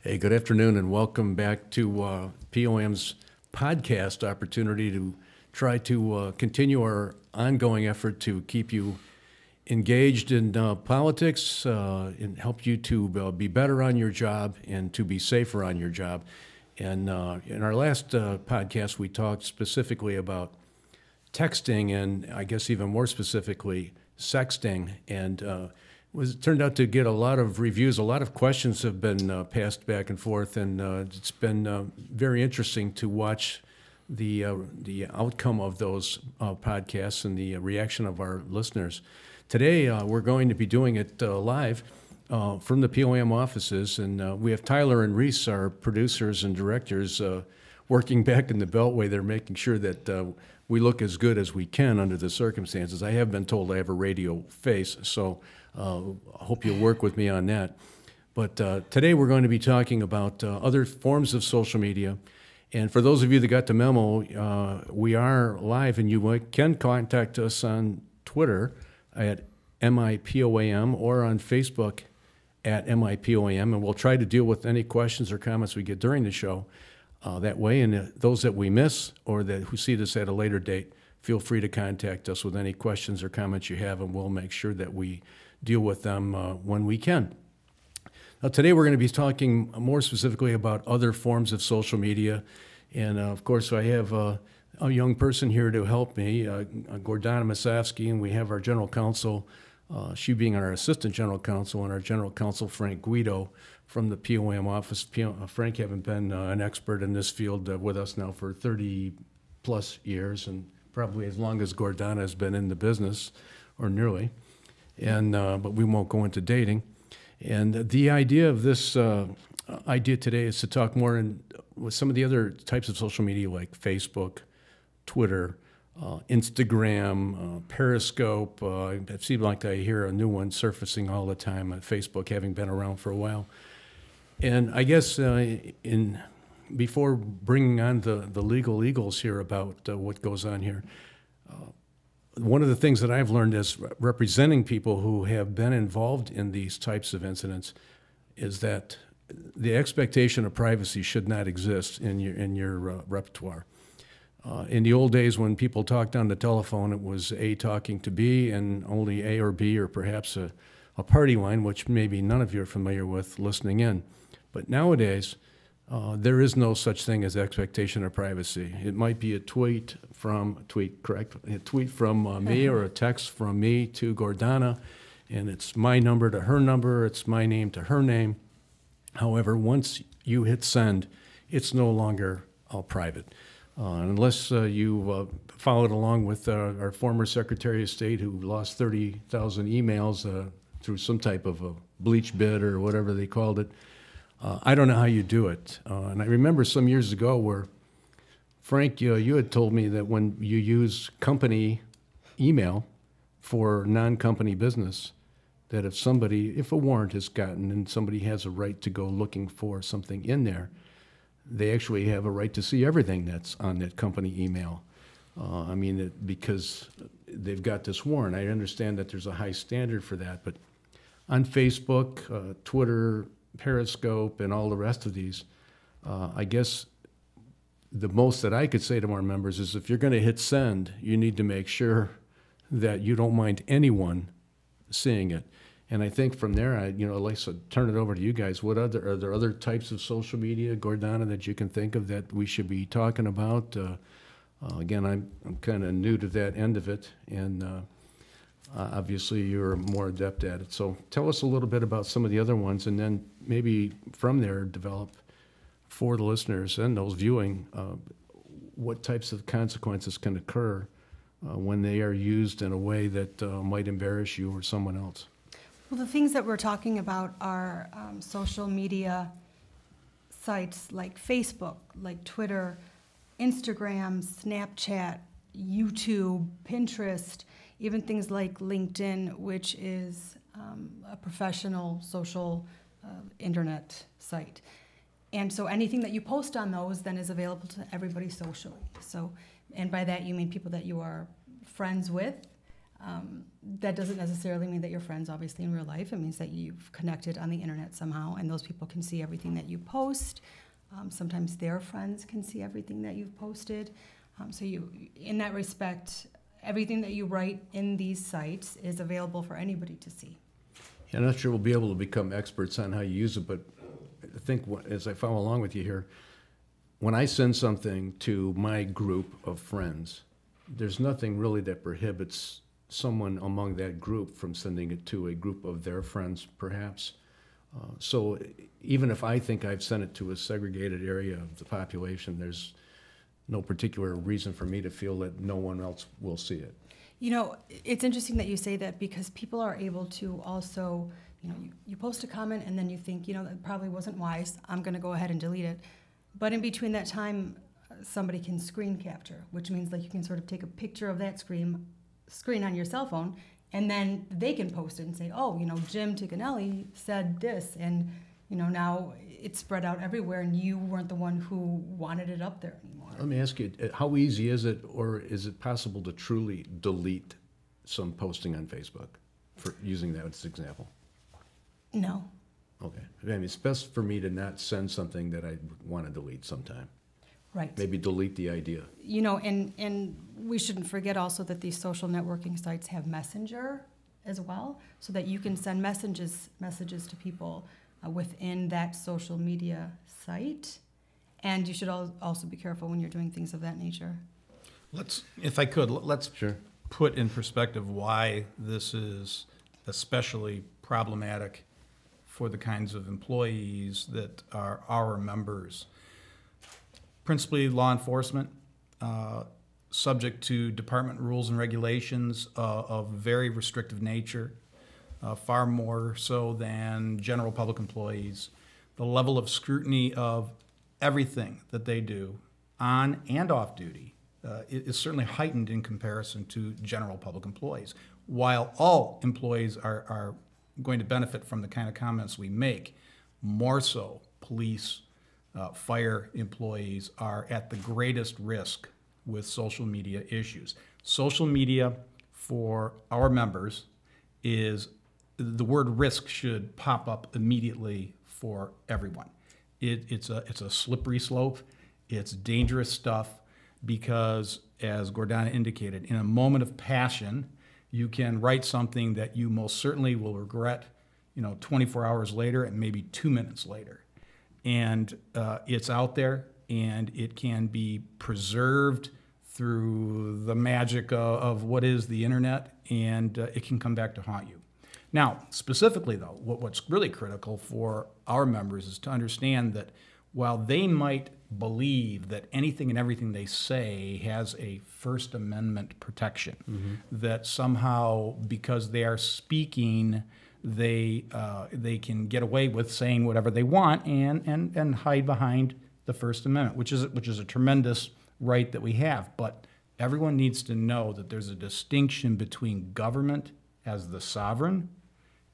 Hey, good afternoon, and welcome back to POAM's podcast opportunity to try to continue our ongoing effort to keep you engaged in politics and help you to be better on your job and to be safer on your job. And in our last podcast, we talked specifically about texting and I guess even more specifically, sexting. And it turned out to get a lot of reviews. A lot of questions have been passed back and forth, and it's been very interesting to watch the outcome of those podcasts and the reaction of our listeners. Today, we're going to be doing it live from the POAM offices, and we have Tyler and Reese, our producers and directors, working back in the Beltway. They're making sure that we look as good as we can under the circumstances. I have been told I have a radio face, so I hope you'll work with me on that. But today we're going to be talking about other forms of social media. And for those of you that got the memo, we are live, and you can contact us on Twitter at MIPOAM or on Facebook at MIPOAM, and we'll try to deal with any questions or comments we get during the show that way. And those that we miss or that who see this at a later date, feel free to contact us with any questions or comments you have, and we'll make sure that we deal with them when we can. Now, today we're going to be talking more specifically about other forms of social media. And of course, I have a young person here to help me, Gordana Masavsky, and we have our general counsel, she being our assistant general counsel, and our general counsel, Frank Guido, from the POAM office. Frank having been an expert in this field with us now for 30 plus years, and probably as long as Gordana has been in the business, or nearly. And but we won't go into dating. And the idea of this idea today is to talk more with some of the other types of social media like Facebook, Twitter, Instagram, Periscope. It seems like I hear a new one surfacing all the time on Facebook, having been around for a while. And I guess before bringing on the legal eagles here about what goes on here, one of the things that I've learned as representing people who have been involved in these types of incidents is that the expectation of privacy should not exist in your repertoire. In the old days when people talked on the telephone, it was A talking to B, and only A or B, or perhaps a party line, which maybe none of you are familiar with, listening in. But nowadays, there is no such thing as expectation of privacy. It might be a tweet from me or a text from me to Gordana, and it's my number to her number, it's my name to her name. However, once you hit send, it's no longer private. Unless you followed along with our former Secretary of State who lost 30,000 emails through some type of a bleach bid or whatever they called it. I don't know how you do it. And I remember some years ago where, Frank, you had told me that when you use company email for non-company business, that if a warrant is gotten and somebody has a right to go looking for something in there, they actually have a right to see everything that's on that company email. Because they've got this warrant. I understand that there's a high standard for that, but on Facebook, Twitter, Periscope, and all the rest of these, I guess the most that I could say to our members is if you're going to hit send, you need to make sure that you don't mind anyone seeing it. And I think from there, I'd like to turn it over to you guys. Are there other types of social media, Gordana, that you can think of that we should be talking about? Again, I'm kind of new to that end of it, and obviously you're more adept at it. So tell us a little bit about some of the other ones, and then maybe from there develop for the listeners and those viewing what types of consequences can occur when they are used in a way that might embarrass you or someone else. Well, the things that we're talking about are social media sites like Facebook, like Twitter, Instagram, Snapchat, YouTube, Pinterest, even things like LinkedIn, which is a professional social internet site. And so anything that you post on those then is available to everybody socially. So, and by that you mean people that you are friends with, That doesn't necessarily mean that you're friends, obviously, in real life. It means that you've connected on the internet somehow, and those people can see everything that you post. Sometimes their friends can see everything that you've posted. So in that respect, everything that you write in these sites is available for anybody to see. Yeah, I'm not sure we'll be able to become experts on how you use it, but I think as I follow along with you here, when I send something to my group of friends, there's nothing really that prohibits someone among that group from sending it to a group of their friends, perhaps. So even if I think I've sent it to a segregated area of the population, there's no particular reason for me to feel that no one else will see it. You know, it's interesting that you say that, because people are able to also, you post a comment and then you think, that probably wasn't wise, I'm going to go ahead and delete it. But in between that time, somebody can screen capture, which means like you can sort of take a picture of that screen on your cell phone, and then they can post it and say, oh, Jim Ticanelli said this, and now it's spread out everywhere, and you weren't the one who wanted it up there anymore. Let me ask you, how easy is it, or is it possible to truly delete some posting on Facebook, for using that as an example? No. Okay. I mean, it's best for me to not send something that I want to delete sometime. Right. Maybe delete the idea. And we shouldn't forget also that these social networking sites have Messenger as well, so that you can send messages to people within that social media site. And you should also be careful when you're doing things of that nature. If I could, let's Sure. put in perspective why this is especially problematic for the kinds of employees that are our members. Principally law enforcement, subject to department rules and regulations of very restrictive nature, far more so than general public employees. The level of scrutiny of everything that they do on and off duty is certainly heightened in comparison to general public employees. While all employees are going to benefit from the kind of comments we make, more so police, fire employees are at the greatest risk with social media issues. Social media for our members is, the word risk should pop up immediately for everyone. It's a slippery slope. It's dangerous stuff because, as Gordana indicated, in a moment of passion, you can write something that you most certainly will regret, 24 hours later and maybe 2 minutes later. And it's out there, and it can be preserved through the magic of what is the internet, and it can come back to haunt you. Now, specifically though, what's really critical for our members is to understand that while they might believe that anything and everything they say has a First Amendment protection, that somehow because they are speaking, they can get away with saying whatever they want and hide behind the First Amendment, which is a tremendous right that we have. But everyone needs to know that there's a distinction between government as the sovereign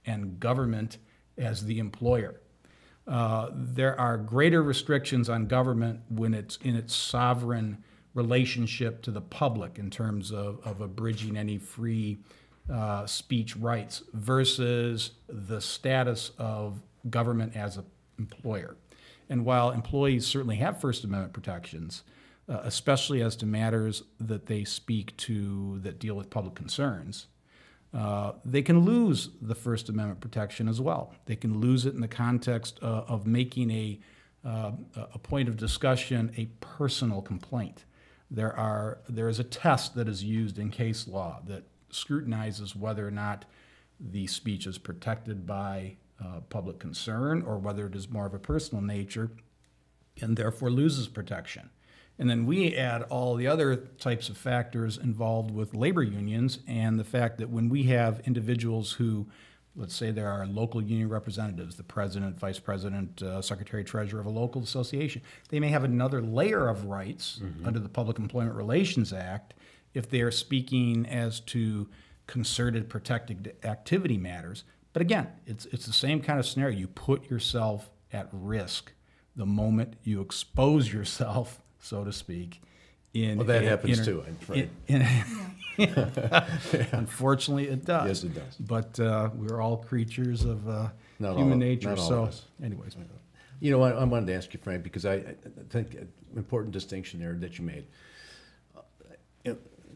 and government as the employer. There are greater restrictions on government when it's in its sovereign relationship to the public in terms of abridging any free speech rights versus the status of government as an employer. And while employees certainly have First Amendment protections, especially as to matters that they speak to that deal with public concerns, they can lose the First Amendment protection as well. They can lose it in the context of making a point of discussion a personal complaint. There is a test that is used in case law that scrutinizes whether or not the speech is protected by public concern or whether it is more of a personal nature and therefore loses protection. And then we add all the other types of factors involved with labor unions and the fact that when we have individuals who, let's say there are local union representatives, the president, vice president, secretary, treasurer of a local association, they may have another layer of rights under the Public Employment Relations Act if they are speaking as to concerted protected activity matters. But again, it's the same kind of scenario. You put yourself at risk the moment you expose yourself, so to speak, in Well, that happens too, right? Unfortunately, it does. Yes, it does. But we're all creatures of Not human all- nature. not all So, of us. anyways, You know, I wanted to ask you, Frank, because I think an important distinction there that you made.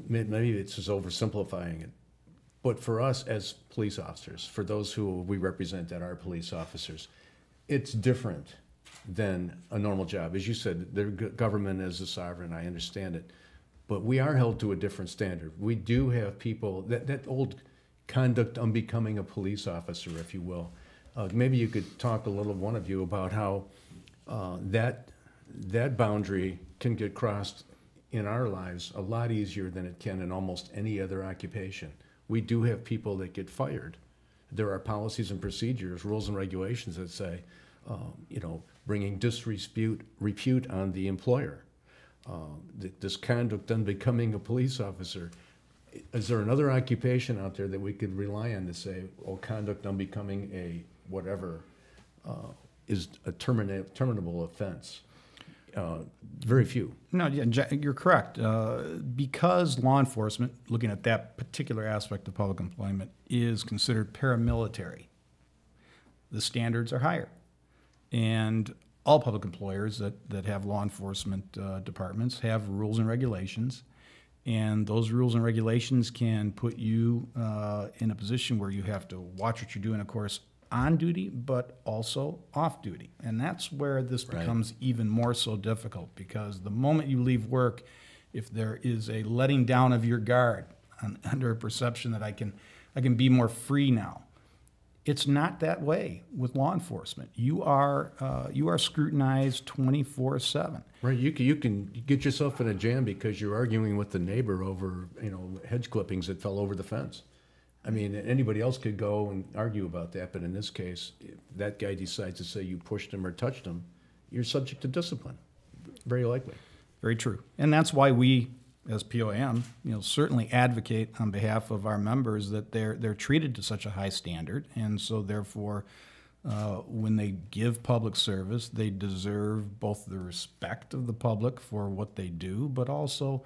Maybe it's just oversimplifying it, but for us as police officers, for those who we represent that are police officers, it's different than a normal job. As you said, the government is a sovereign, I understand it, but we are held to a different standard. We do have people, that old conduct unbecoming a police officer, if you will. Maybe you could talk a little, one of you, about how that boundary can get crossed in our lives a lot easier than it can in almost any other occupation. We do have people that get fired. There are policies and procedures, rules and regulations that say, bringing repute on the employer. This conduct unbecoming a police officer. Is there another occupation out there that we could rely on to say, conduct unbecoming a whatever is a terminable offense? Very few. No, yeah, you're correct. Because law enforcement, looking at that particular aspect of public employment, is considered paramilitary, the standards are higher. And all public employers that have law enforcement departments have rules and regulations. And those rules and regulations can put you in a position where you have to watch what you're doing, of course, on duty, but also off duty. And that's where this becomes even more so difficult, because the moment you leave work, if there is a letting down of your guard under a perception that I can be more free now, it's not that way with law enforcement. You are scrutinized 24/7. Right, you can get yourself in a jam because you're arguing with the neighbor over hedge clippings that fell over the fence. I mean, anybody else could go and argue about that, but in this case, if that guy decides to say you pushed him or touched him, you're subject to discipline, very likely. Very true, and that's why we, as POAM, certainly advocate on behalf of our members that they're treated to such a high standard, and so therefore, when they give public service, they deserve both the respect of the public for what they do, but also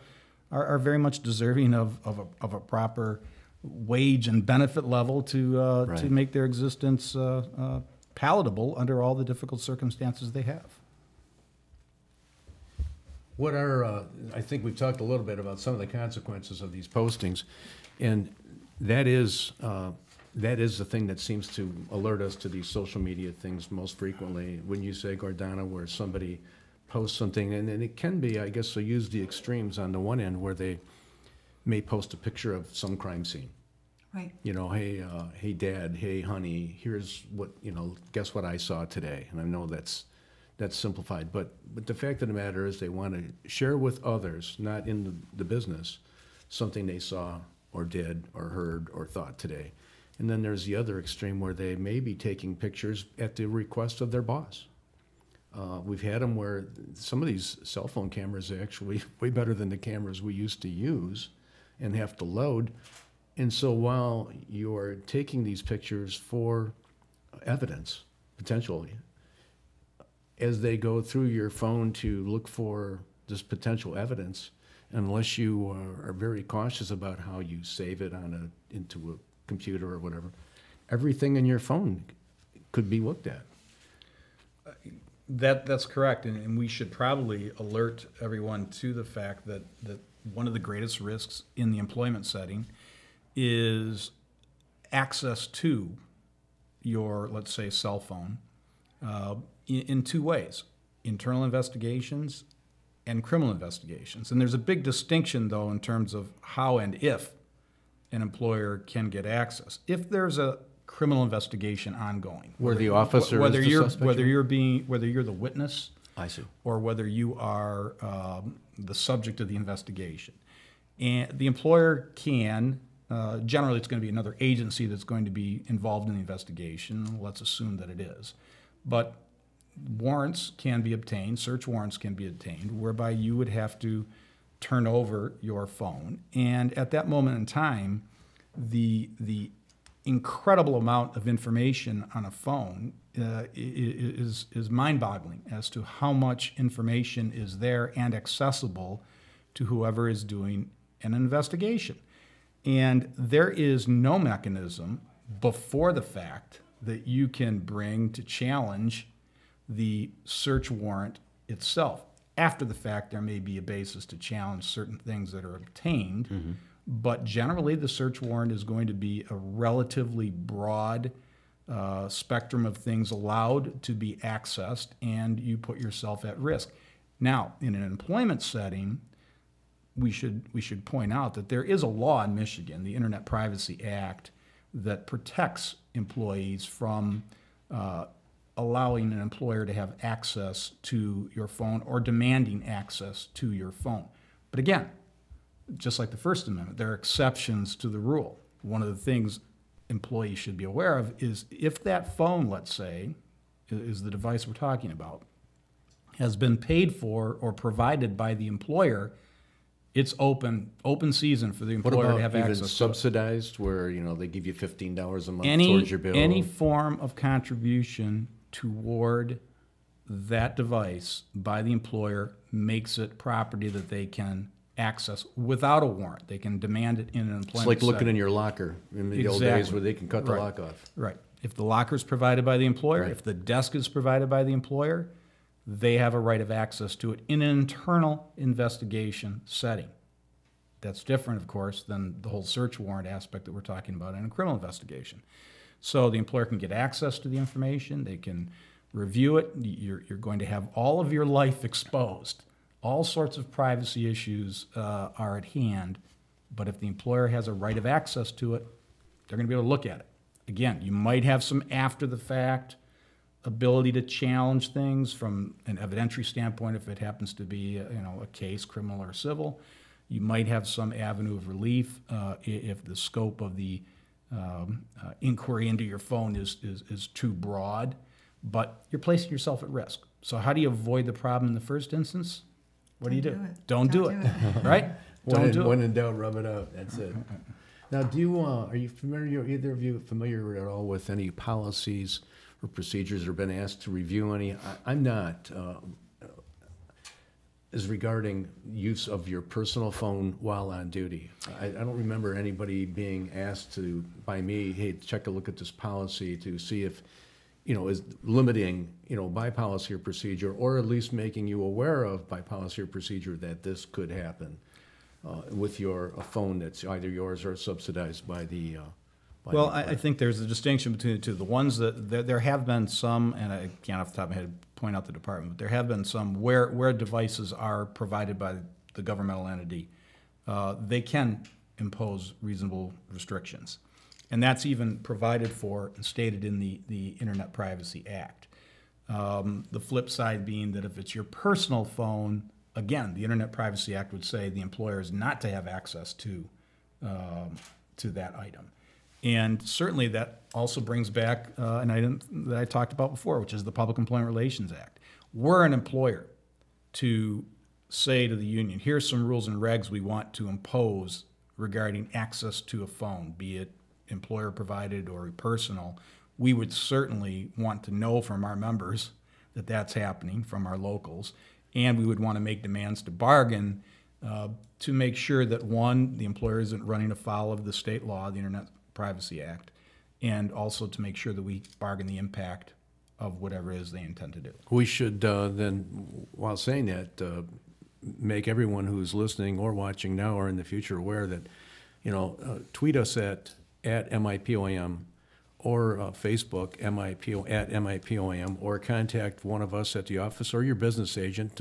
are very much deserving of a proper wage and benefit level to make their existence palatable under all the difficult circumstances they have. What are, I think we've talked a little bit about some of the consequences of these postings, and that is the thing that seems to alert us to these social media things most frequently. When you say, Gordana, where somebody posts something, and it can be, I guess, so use the extremes on the one end where they may post a picture of some crime scene. Right. Hey, Dad, hey, honey, here's what, guess what I saw today. And I know that's simplified, but the fact of the matter is they want to share with others, not in the business, something they saw or did or heard or thought today. And then there's the other extreme where they may be taking pictures at the request of their boss. We've had them where some of these cell phone cameras are actually way better than the cameras we used to use and have to load. And so while you're taking these pictures for evidence, potentially, as they go through your phone to look for this potential evidence, unless you are very cautious about how you save it into a computer or whatever, everything in your phone could be looked at. That's correct, and we should probably alert everyone to the fact that one of the greatest risks in the employment setting is access to your, let's say, cell phone in two ways: internal investigations and criminal investigations. And there's a big distinction, though, in terms of how and if an employer can get access. If there's a criminal investigation ongoing, where the officer is the suspect? whether you're the witness, I see, or whether you are the subject of the investigation, and the employer can. Generally, it's going to be another agency that's going to be involved in the investigation. Let's assume that it is. But warrants can be obtained, search warrants can be obtained, whereby you would have to turn over your phone. And at that moment in time, the incredible amount of information on a phone is mind-boggling as to how much information is there and accessible to whoever is doing an investigation. And there is no mechanism before the fact that you can bring to challenge the search warrant itself. After the fact, there may be a basis to challenge certain things that are obtained, but generally the search warrant is going to be a relatively broad spectrum of things allowed to be accessed, and you put yourself at risk. Now, in an employment setting, we should point out that there is a law in Michigan, the Internet Privacy Act, that protects employees from allowing an employer to have access to your phone or demanding access to your phone. But again, just like the First Amendment, there are exceptions to the rule. One of the things employees should be aware of is if that phone, let's say, is the device we're talking about, has been paid for or provided by the employer, it's open season for the What employer about to have even access to it. subsidized, where they give you $15 a month Any towards your bill? any form of contribution toward that device by the employer makes it property that they can access without a warrant. They can demand it in an employment It's like looking setting. in your locker in the old days Exactly. where they can cut the Right. lock off. Right. If the locker is provided by the employer, Right. if the desk is provided by the employer, they have a right of access to it in an internal investigation setting. That's different, of course, than the whole search warrant aspect that we're talking about in a criminal investigation. So the employer can get access to the information, they can review it, you're going to have all of your life exposed. All sorts of privacy issues are at hand, but if the employer has a right of access to it, they're going to be able to look at it. Again, you might have some after-the-fact ability to challenge things from an evidentiary standpoint if it happens to be a case, criminal or civil. You might have some avenue of relief if the scope of the inquiry into your phone is too broad, but you're placing yourself at risk. So how do you avoid the problem in the first instance? What do you do? Don't do it, right? Don't do it. When in doubt, rub it out. That's it. Now, are you familiar, either of you familiar at all with any policies or procedures, or been asked to review any? I'm not. Is regarding use of your personal phone while on duty. I don't remember anybody being asked by me, hey, check a look at this policy to see if, is limiting, by policy or procedure, or at least making you aware of by policy or procedure that this could happen with a phone that's either yours or subsidized by the. Well, I think there's a distinction between the two. The ones that there have been some, and I can't off the top of my head point out the department, but there have been some where devices are provided by the governmental entity, they can impose reasonable restrictions. And that's even provided for and stated in the Internet Privacy Act. The flip side being that if it's your personal phone, again, the Internet Privacy Act would say the employer is not to have access to that item. And certainly that also brings back an item that I talked about before, which is the Public Employment Relations Act. We're an employer to say to the union, here's some rules and regs we want to impose regarding access to a phone, be it employer provided or personal. We would certainly want to know from our members that that's happening, from our locals, and we would want to make demands to bargain to make sure that, one, the employer isn't running afoul of the state law, the Internet Privacy Act, and also to make sure that we bargain the impact of whatever it is they intend to do. We should then, while saying that, make everyone who's listening or watching now or in the future aware that, tweet us at MIPOAM or Facebook at MIPOAM, or contact one of us at the office or your business agent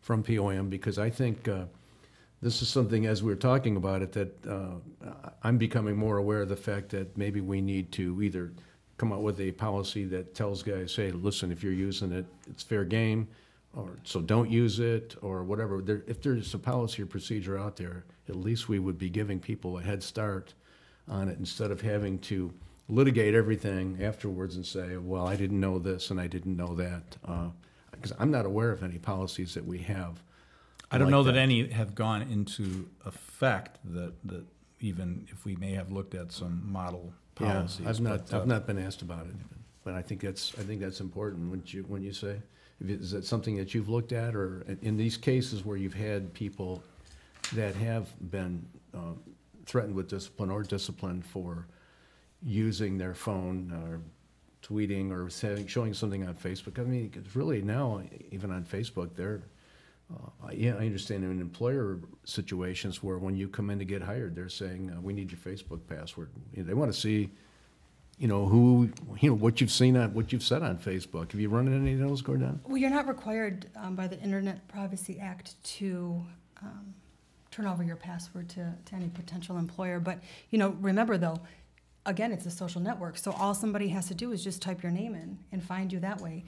from POAM, because I think this is something, as we're talking about it, that I'm becoming more aware of the fact that maybe we need to either come up with a policy that tells guys, hey, listen, if you're using it, it's fair game, or so don't use it, or whatever. If there's a policy or procedure out there, at least we would be giving people a head start on it instead of having to litigate everything afterwards and say, well, I didn't know this and I didn't know that. Because I'm not aware of any policies that we have. I don't know that any have gone into effect that even if we may have looked at some model policies. Yeah, I've not been asked about it, but I think that's important. When you say, is that something that you've looked at, or in these cases where you've had people that have been threatened with discipline or disciplined for using their phone or tweeting or showing something on Facebook. I mean, it's really now, even on Facebook, they're, yeah, I understand in employer situations where when you come in to get hired, they're saying, we need your Facebook password. You know, they want to see, you know, who, you know, what you've seen on, what you've said on Facebook. Have you run into any of those, Gordon? Well, you're not required by the Internet Privacy Act to turn over your password to any potential employer. But, you know, remember though, again, it's a social network, so all somebody has to do is just type your name in and find you that way.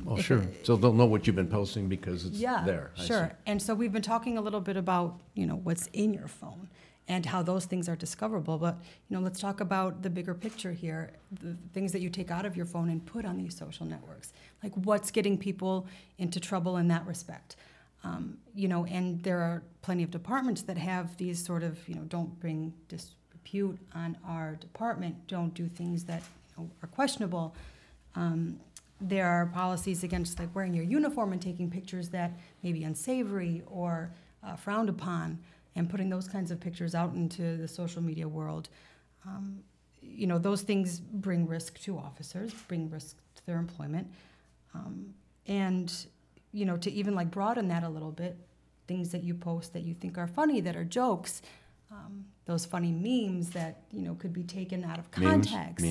Oh, sure. So they'll know what you've been posting because it's yeah, there. Sure. And so we've been talking a little bit about, you know, what's in your phone and how those things are discoverable. But, you know, let's talk about the bigger picture here, the things that you take out of your phone and put on these social networks. Like what's getting people into trouble in that respect. You know, and there are plenty of departments that have these sort of, you know, don't bring disrepute on our department, don't do things that, you know, are questionable. There are policies against like wearing your uniform and taking pictures that may be unsavory or frowned upon, and putting those kinds of pictures out into the social media world. You know, those things bring risk to officers, bring risk to their employment. And, you know, to even like broaden that a little bit, things that you post that you think are funny, that are jokes, those funny memes that, you know, could be taken out of context.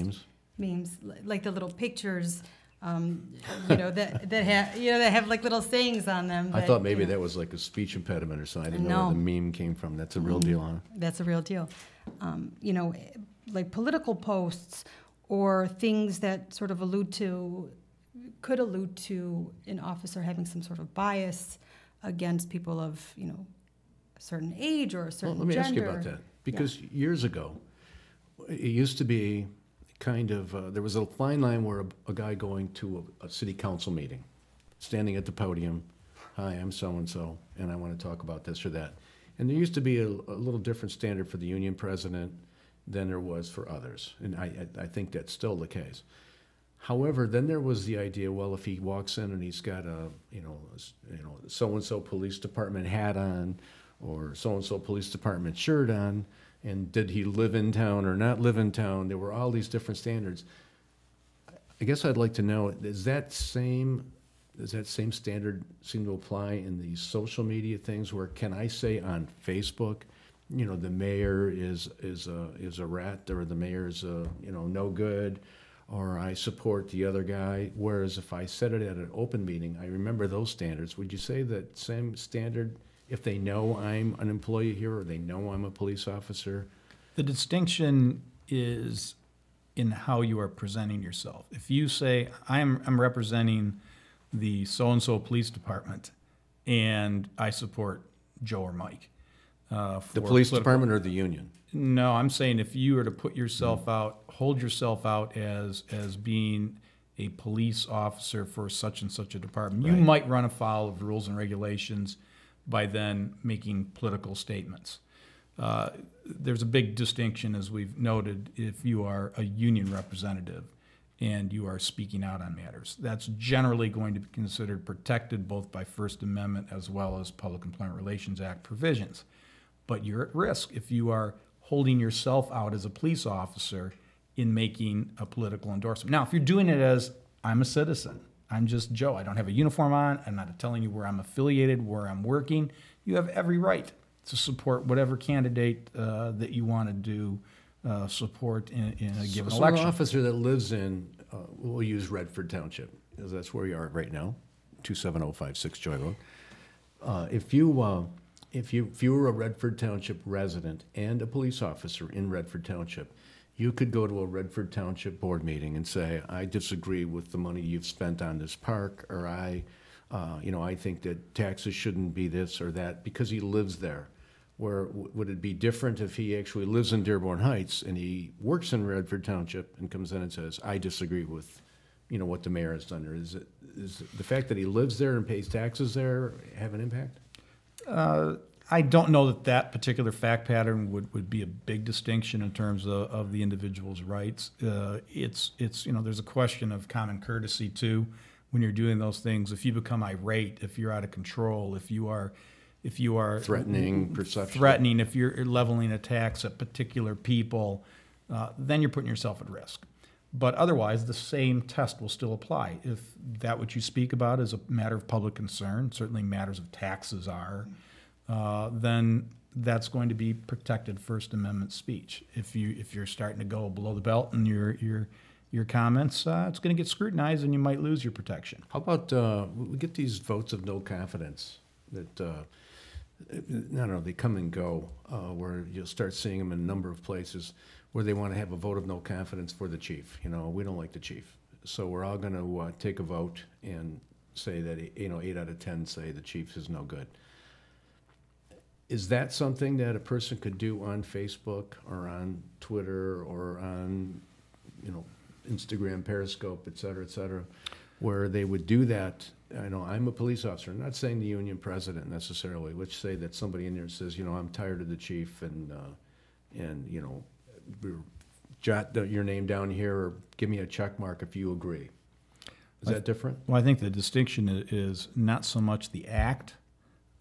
Memes, like the little pictures, you know, that have, you know, that have like little sayings on them. I thought maybe that was like a speech impediment or something. I didn't know where the meme came from. That's a real deal, huh? That's a real deal. You know, like political posts or things that sort of could allude to an officer having some sort of bias against people of, you know, a certain age or a certain Well, let me gender. ask you about that. Because years ago, it used to be kind of, there was a fine line where a guy going to a city council meeting, standing at the podium, hi, I'm so-and-so, and I want to talk about this or that. And there used to be a little different standard for the union president than there was for others. And I think that's still the case. However, then there was the idea, well, if he walks in and he's got a, you know, so-and-so police department hat on, or so-and-so police department shirt on, and did he live in town or not live in town? There were all these different standards. I guess I'd like to know, does that same standard seem to apply in these social media things where can I say on Facebook, you know, the mayor is a rat, or the mayor's you know, no good, or I support the other guy, whereas if I said it at an open meeting, I remember those standards. Would you say that same standard if they know I'm an employee here or they know I'm a police officer? The distinction is in how you are presenting yourself. If you say, I'm representing the so-and-so police department and I support Joe or Mike. The police department or the union? No, I'm saying if you were to put yourself out, hold yourself out as being a police officer for such and such a department, you might run afoul of rules and regulations by then making political statements. There's a big distinction, as we've noted, if you are a union representative and you are speaking out on matters. That's generally going to be considered protected both by First Amendment as well as Public Employment Relations Act provisions. But you're at risk if you are holding yourself out as a police officer in making a political endorsement. Now, if you're doing it as, I'm a citizen, I'm just Joe, I don't have a uniform on, I'm not telling you where I'm affiliated, where I'm working, you have every right to support whatever candidate that you want to do support in a given So election. an officer that lives in, we'll use Redford Township, because that's where we are right now, 27056 Joy Road. If you were a Redford Township resident and a police officer in Redford Township, you could go to a Redford Township board meeting and say, I disagree with the money you've spent on this park, or I think that taxes shouldn't be this or that, because he lives there. Where would it be different if he actually lives in Dearborn Heights and he works in Redford Township and comes in and says, I disagree with, you know, what the mayor has done? Or is the fact that he lives there and pays taxes there have an impact? I don't know that particular fact pattern would be a big distinction in terms of the individual's rights. It's there's a question of common courtesy too when you're doing those things. If you become irate, if you're out of control, if you are if you are Threatening, perception. threatening, if you're leveling attacks at particular people, then you're putting yourself at risk. But otherwise, the same test will still apply. If that what you speak about is a matter of public concern, certainly matters of taxes are, then that's going to be protected First Amendment speech. If you're starting to go below the belt in your comments, it's going to get scrutinized, and you might lose your protection. How about we get these votes of no confidence that I don't know, they come and go, where you'll start seeing them in a number of places where they want to have a vote of no confidence for the chief. You know, we don't like the chief, so we're all going to take a vote and say that 8 out of 10 say the chief is no good. Is that something that a person could do on Facebook or on Twitter or on, Instagram, Periscope, et cetera, where they would do that? I know I'm a police officer. I'm not saying the union president necessarily. Let's say that somebody in there says, I'm tired of the chief, and jot your name down here or give me a check mark if you agree. Is that different? Well, I think the distinction is not so much the act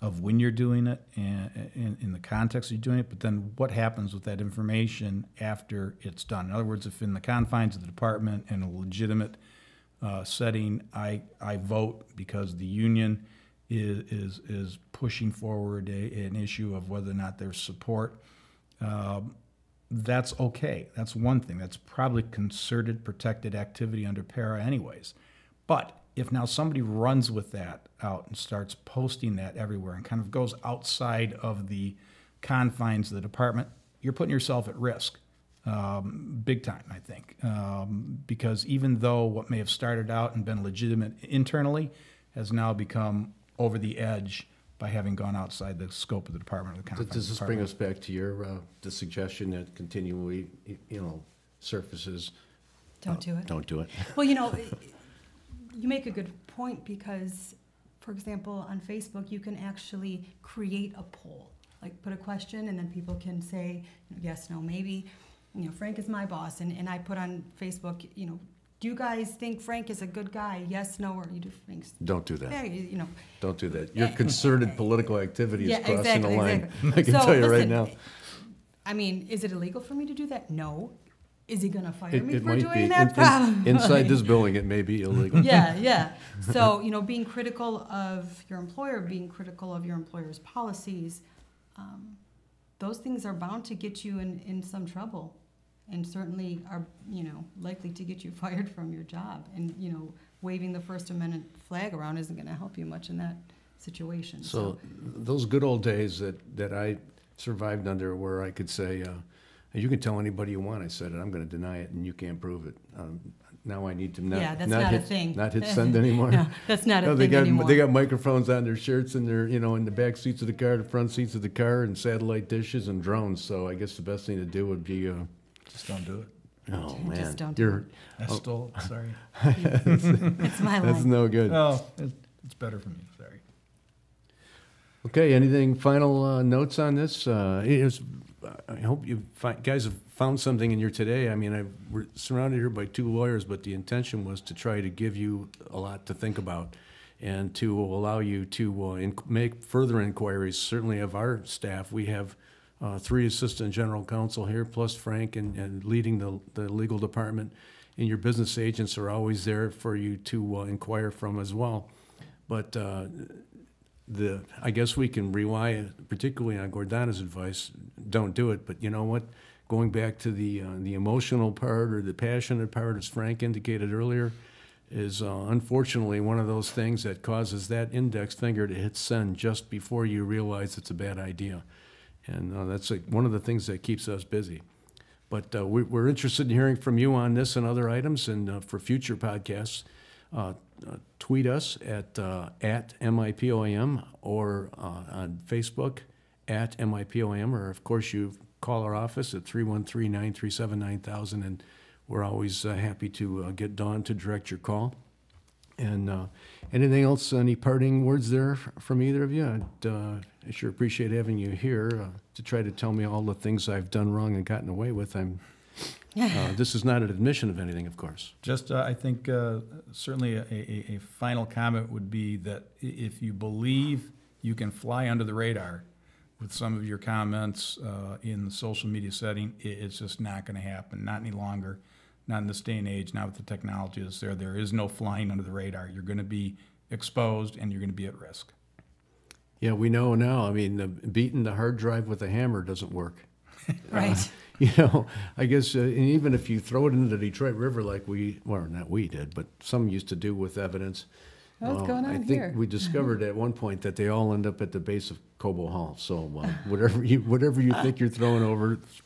of when you're doing it and in the context you're doing it, but then what happens with that information after it's done. In other words, if in the confines of the department in a legitimate setting, I vote because the union is pushing forward an issue of whether or not there's support, that's okay. That's one thing. That's probably concerted protected activity under para anyways. But if now somebody runs with that out and starts posting that everywhere and kind of goes outside of the confines of the department, you're putting yourself at risk, big time, I think. Because even though what may have started out and been legitimate internally has now become over the edge by having gone outside the scope of the department or the confines. Does this bring us back to your the suggestion that continually, surfaces? Don't do it. Don't do it. Well, you make a good point because, for example, on Facebook, you can actually create a poll, like put a question, and then people can say yes, no, maybe. Frank is my boss, and I put on Facebook, do you guys think Frank is a good guy? Yes, no, or you do things. Don't do that. Yeah, Don't do that. Your concerted political activity is crossing exactly, the line. Exactly. I can tell you right now. I mean, is it illegal for me to do that? No. Is he going to fire me It for might doing be. that? Probably. Inside this building, it may be illegal. Yeah. So, being critical of your employer, being critical of your employer's policies, those things are bound to get you in some trouble, and certainly are, likely to get you fired from your job. And, waving the First Amendment flag around isn't going to help you much in that situation. So those good old days that I survived under, where I could say, you can tell anybody you want I said it, I'm going to deny it, and you can't prove it. Now I need to that's not not a hit, thing. Not hit send anymore. No, that's not a they thing got, anymore. They got microphones on their shirts and they're, in the back seats of the car, the front seats of the car, and satellite dishes and drones. So I guess the best thing to do would be... just don't do it. Oh, man. Just don't do it. I stole it, sorry. It's my line. That's no good. Oh, it's better for me, sorry. Okay, anything final notes on this? I hope you guys have found something in here today. I mean, we're surrounded here by two lawyers, but the intention was to try to give you a lot to think about and to allow you to make further inquiries. Certainly of our staff, we have 3 assistant general counsel here, plus Frank, and leading the legal department. And your business agents are always there for you to inquire from as well. But I guess we can rely particularly on Gordana's advice. Don't do it. But you know what? Going back to the emotional part or the passionate part, as Frank indicated earlier, is unfortunately one of those things that causes that index finger to hit send just before you realize it's a bad idea. And that's one of the things that keeps us busy. But we're interested in hearing from you on this and other items, and for future podcasts, tweet us at MIPOAM or on Facebook at MIPOAM, or of course you call our office at 313-937-9000, and we're always happy to get Dawn to direct your call. And anything else, any parting words there from either of you? I sure appreciate having you here to try to tell me all the things I've done wrong and gotten away with. This is not an admission of anything, of course. Just, I think certainly a final comment would be that if you believe you can fly under the radar with some of your comments in the social media setting. It's just not going to happen, not any longer, not in this day and age, not with the technology that's there. There is no flying under the radar. You're going to be exposed and you're going to be at risk. Yeah, we know now. I mean, beating the hard drive with a hammer doesn't work. Right. You know, I guess, and even if you throw it into the Detroit River like not we did, but some used to do with evidence. What's going on I think here? we discovered at one point that they all end up at the base of Cobo Hall. So whatever you think you're throwing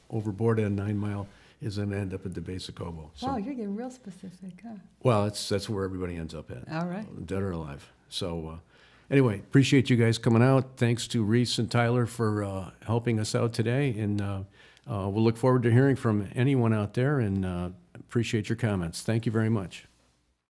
overboard at 9 Mile is going to end up at the base of Cobo. So, Wow, you're getting real specific, huh? well, that's where everybody ends up at, All right. dead or alive. So anyway, appreciate you guys coming out. Thanks to Reese and Tyler for helping us out today, and we'll look forward to hearing from anyone out there. And appreciate your comments. Thank you very much.